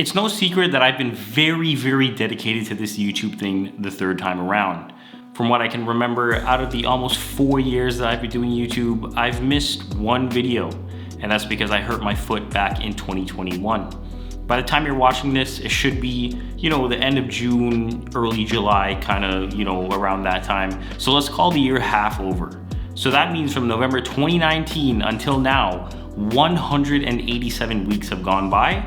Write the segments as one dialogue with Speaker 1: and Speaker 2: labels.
Speaker 1: It's no secret that I've been very dedicated to this YouTube thing the third time around. From what I can remember, out of the almost 4 years that I've been doing YouTube, I've missed one video, and that's because I hurt my foot back in 2021. By the time you're watching this, it should be, the end of June, early July, kind of, around that time. So let's call the year half over. So that means from November 2019 until now, 187 weeks have gone by.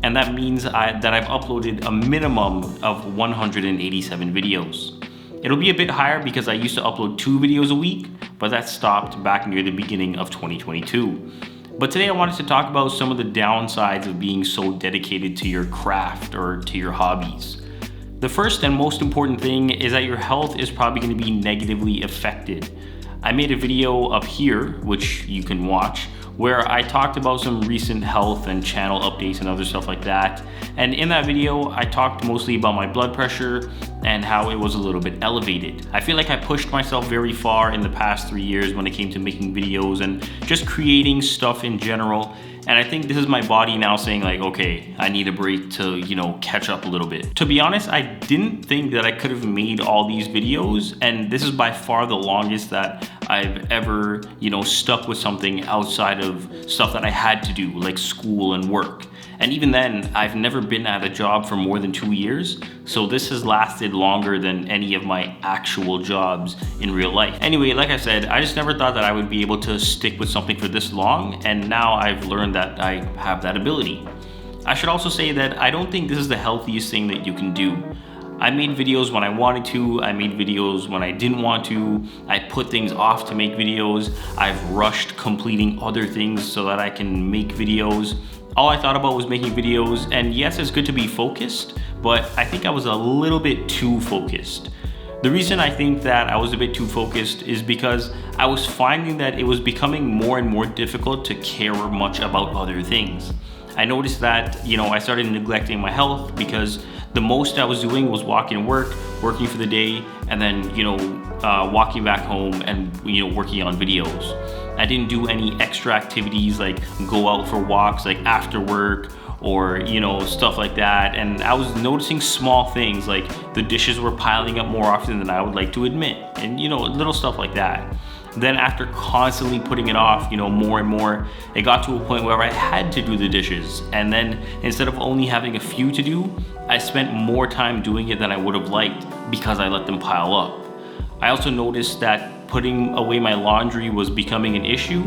Speaker 1: And that means that I've uploaded a minimum of 187 videos. It'll be a bit higher because I used to upload 2 videos a week, but that stopped back near the beginning of 2022. But today I wanted to talk about some of the downsides of being so dedicated to your craft or to your hobbies. The first and most important thing is that your health is probably going to be negatively affected. I made a video up here, which you can watch, where I talked about some recent health and channel updates and other stuff like that. And in that video, I talked mostly about my blood pressure and how it was a little bit elevated. I feel like I pushed myself very far in the past 3 years when it came to making videos and just creating stuff in general. And I think this is my body now saying like, okay, I need a break to, catch up a little bit. To be honest, I didn't think that I could have made all these videos. And this is by far the longest that I've ever, stuck with something outside of stuff that I had to do, like school and work. And even then, I've never been at a job for more than 2 years. So this has lasted longer than any of my actual jobs in real life. Anyway, like I said, I just never thought that I would be able to stick with something for this long. And now I've learned that I have that ability. I should also say that I don't think this is the healthiest thing that you can do. I made videos when I wanted to, I made videos when I didn't want to, I put things off to make videos, I've rushed completing other things so that I can make videos. All I thought about was making videos, and yes, it's good to be focused, but I think I was a little bit too focused. The reason I think that I was a bit too focused is because I was finding that it was becoming more and more difficult to care much about other things. I noticed that, I started neglecting my health because the most I was doing was walking to work, working for the day, and then, walking back home and, working on videos. I didn't do any extra activities like go out for walks like after work or, stuff like that. And I was noticing small things like the dishes were piling up more often than I would like to admit and, little stuff like that. Then after constantly putting it off, more and more, it got to a point where I had to do the dishes. And then instead of only having a few to do, I spent more time doing it than I would have liked because I let them pile up. I also noticed that putting away my laundry was becoming an issue,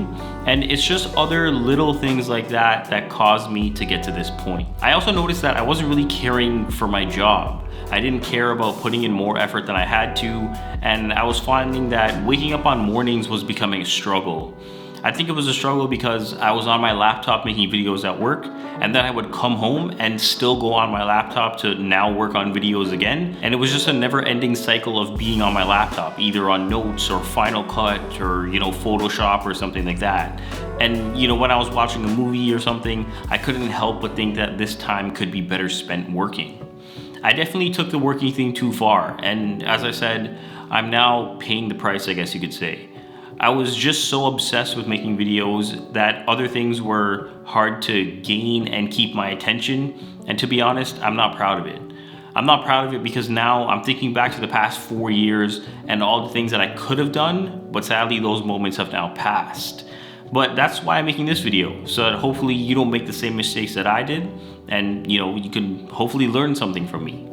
Speaker 1: and it's just other little things like that that caused me to get to this point. I also noticed that I wasn't really caring for my job. I didn't care about putting in more effort than I had to, and I was finding that waking up on mornings was becoming a struggle. I think it was a struggle because I was on my laptop making videos at work, and then I would come home and still go on my laptop to now work on videos again. And it was just a never-ending cycle of being on my laptop, either on Notes or Final Cut or, Photoshop or something like that. And, when I was watching a movie or something, I couldn't help but think that this time could be better spent working. I definitely took the working thing too far, and as I said, I'm now paying the price, I guess you could say. I was just so obsessed with making videos that other things were hard to gain and keep my attention, and to be honest, I'm not proud of it. I'm not proud of it because now I'm thinking back to the past 4 years and all the things that I could have done, but sadly those moments have now passed. But that's why I'm making this video, so that hopefully you don't make the same mistakes that I did, and you can hopefully learn something from me.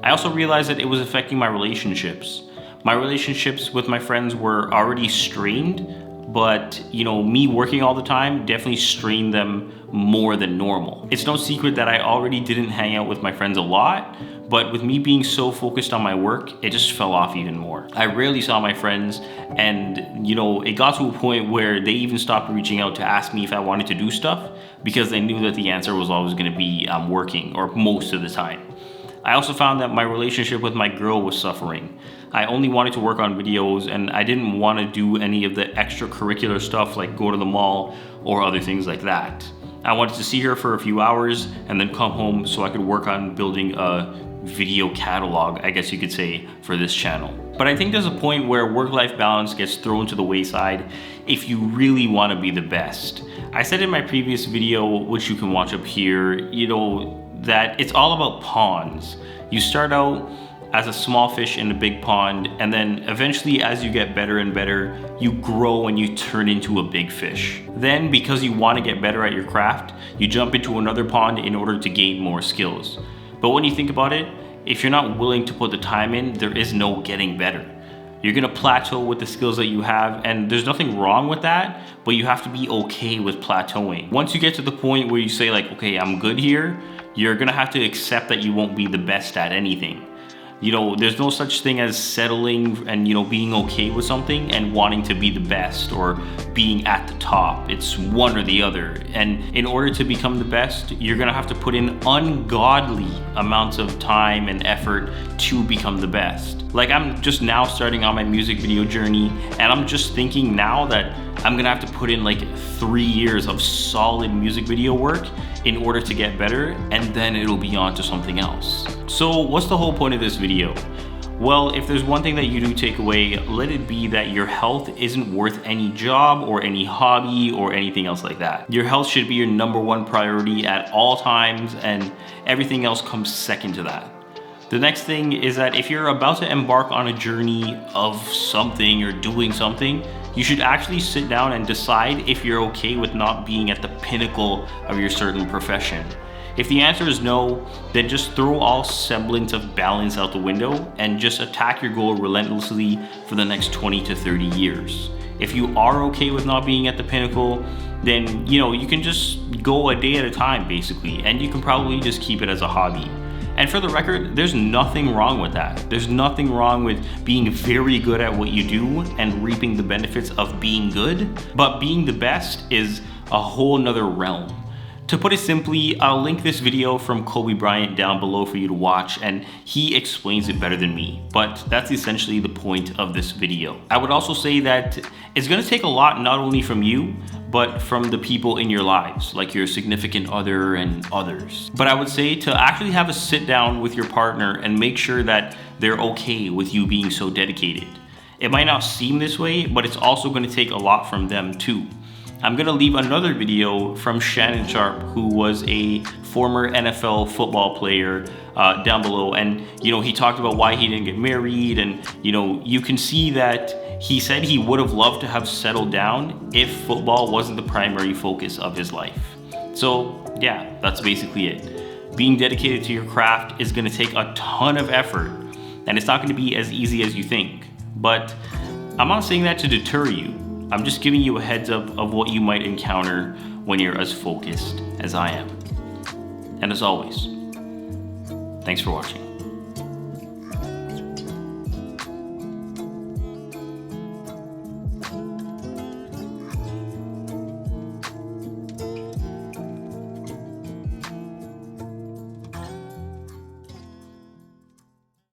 Speaker 1: I also realized that it was affecting my relationships. My relationships with my friends were already strained, but me working all the time definitely strained them more than normal. It's no secret that I already didn't hang out with my friends a lot, but with me being so focused on my work, it just fell off even more. I rarely saw my friends, and it got to a point where they even stopped reaching out to ask me if I wanted to do stuff because they knew that the answer was always going to be I'm working, or most of the time. I also found that my relationship with my girl was suffering. I only wanted to work on videos, and I didn't want to do any of the extracurricular stuff like go to the mall or other things like that. I wanted to see her for a few hours and then come home so I could work on building a video catalog, I guess you could say, for this channel. But I think there's a point where work-life balance gets thrown to the wayside if you really want to be the best. I said in my previous video, which you can watch up here, that it's all about ponds. You start out as a small fish in a big pond, and then eventually as you get better and better, you grow and you turn into a big fish. Then because you want to get better at your craft, you jump into another pond in order to gain more skills. But when you think about it, if you're not willing to put the time in, there is no getting better. You're gonna plateau with the skills that you have, and there's nothing wrong with that, but you have to be okay with plateauing. Once you get to the point where you say like, okay, I'm good here, you're gonna have to accept that you won't be the best at anything. You know, there's no such thing as settling and, you know, being okay with something and wanting to be the best or being at the top. It's one or the other. And in order to become the best, you're gonna have to put in ungodly amounts of time and effort to become the best. Like, I'm just now starting on my music video journey, and I'm just thinking now that I'm gonna have to put in like 3 years of solid music video work in order to get better, and then it'll be on to something else. So what's the whole point of this video? Well, if there's one thing that you do take away, let it be that your health isn't worth any job or any hobby or anything else like that. Your health should be your #1 priority at all times, and everything else comes second to that. The next thing is that if you're about to embark on a journey of something or doing something, you should actually sit down and decide if you're okay with not being at the pinnacle of your certain profession. If the answer is no, then just throw all semblance of balance out the window and just attack your goal relentlessly for the next 20 to 30 years. If you are okay with not being at the pinnacle, then you can just go a day at a time basically, and you can probably just keep it as a hobby. And for the record, there's nothing wrong with that. There's nothing wrong with being very good at what you do and reaping the benefits of being good, but being the best is a whole nother realm. To put it simply, I'll link this video from Bryant down below for you to watch, and he explains it better than me, but that's essentially the point of this video. I would also say that it's gonna take a lot not only from you, but from the people in your lives, like your significant other and others. But I would say to actually have a sit down with your partner and make sure that they're okay with you being so dedicated. It might not seem this way, but it's also gonna take a lot from them too. I'm gonna leave another video from Shannon Sharpe, who was a former NFL football player, down below, and he talked about why he didn't get married, and you can see that he said he would have loved to have settled down if football wasn't the primary focus of his life. So yeah, that's basically it. Being dedicated to your craft is gonna take a ton of effort, and it's not gonna be as easy as you think. But I'm not saying that to deter you. I'm just giving you a heads up of what you might encounter when you're as focused as I am. And as always, thanks for watching.